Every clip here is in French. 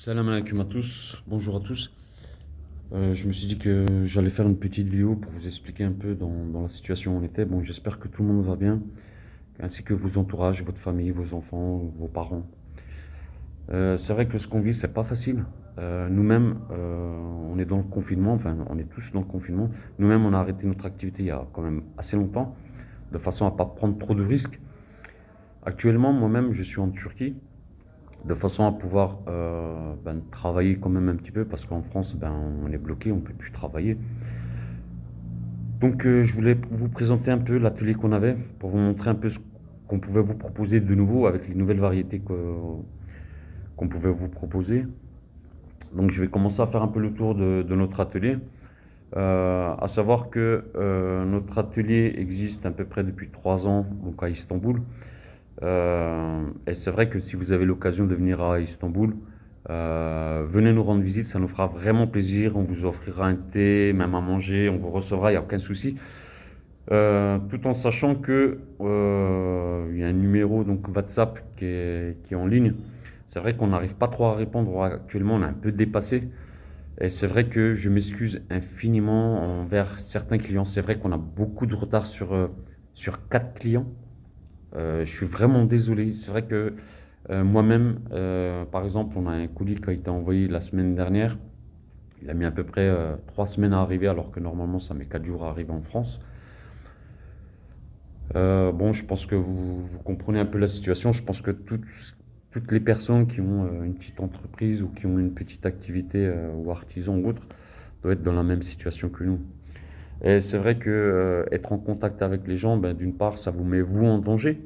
Salam alaikum à tous, bonjour à tous. Je me suis dit que j'allais faire une petite vidéo pour vous expliquer un peu dans la situation où on était. Bon, j'espère que tout le monde va bien, ainsi que vos entourages, votre famille, vos enfants, vos parents. C'est vrai que ce qu'on vit, c'est pas facile. Nous-mêmes, on est dans le confinement, enfin, on est tous dans le confinement. Nous-mêmes, on a arrêté notre activité il y a quand même assez longtemps, de façon à pas prendre trop de risques. Actuellement, moi-même, je suis en Turquie, de façon à pouvoir travailler quand même un petit peu parce qu'en France on est bloqué, on ne peut plus travailler. Donc je voulais vous présenter un peu l'atelier qu'on avait pour vous montrer un peu ce qu'on pouvait vous proposer de nouveau avec les nouvelles variétés qu'on pouvait vous proposer. Donc je vais commencer à faire un peu le tour de notre atelier. À savoir que notre atelier existe à peu près depuis 3 ans donc à Istanbul. Et c'est vrai que si vous avez l'occasion de venir à Istanbul, venez nous rendre visite, ça nous fera vraiment plaisir. On vous offrira un thé, même à manger, on vous recevra, il n'y a aucun souci. Tout en sachant que il y a un numéro donc WhatsApp qui est en ligne. C'est vrai qu'on n'arrive pas trop à répondre actuellement, on est un peu dépassé. Et c'est vrai que je m'excuse infiniment envers certains clients. C'est vrai qu'on a beaucoup de retard sur 4 clients. Je suis vraiment désolé. C'est vrai que moi-même, par exemple, on a un colis qui a été envoyé la semaine dernière. Il a mis à peu près 3 semaines à arriver, alors que normalement, ça met 4 jours à arriver en France. Bon, je pense que vous comprenez un peu la situation. Je pense que toutes les personnes qui ont une petite entreprise ou qui ont une petite activité ou artisan ou autre doivent être dans la même situation que nous. Et c'est vrai que être en contact avec les gens, d'une part, ça vous met vous en danger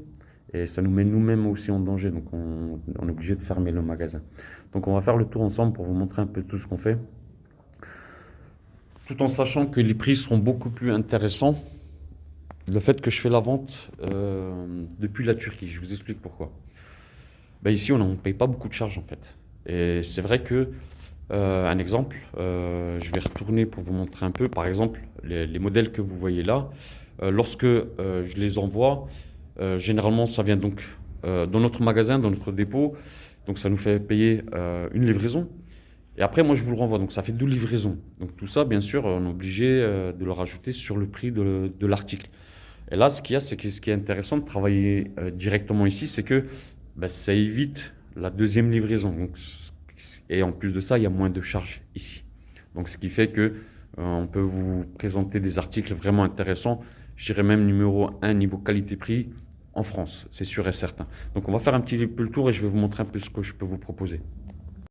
et ça nous met nous-mêmes aussi en danger. Donc on est obligé de fermer le magasin. Donc on va faire le tour ensemble pour vous montrer un peu tout ce qu'on fait, tout en sachant que les prix seront beaucoup plus intéressants. Le fait que je fais la vente depuis la Turquie, je vous explique pourquoi. Ici, on ne paye pas beaucoup de charges en fait. Et c'est vrai que, un exemple, je vais retourner pour vous montrer un peu, par exemple, les modèles que vous voyez là, lorsque je les envoie, généralement ça vient donc dans notre magasin, dans notre dépôt, donc ça nous fait payer une livraison. Et après, moi, je vous le renvoie, donc ça fait 2 livraisons. Donc tout ça, bien sûr, on est obligé de le rajouter sur le prix de l'article. Et là, ce qu'il y a, c'est que ce qui est intéressant de travailler directement ici, c'est que ça évite la deuxième livraison. Donc, et en plus de ça, il y a moins de charges ici. Donc, ce qui fait que on peut vous présenter des articles vraiment intéressants. Je dirais même numéro 1 niveau qualité-prix en France, c'est sûr et certain. Donc, on va faire un petit peu le tour et je vais vous montrer un peu ce que je peux vous proposer.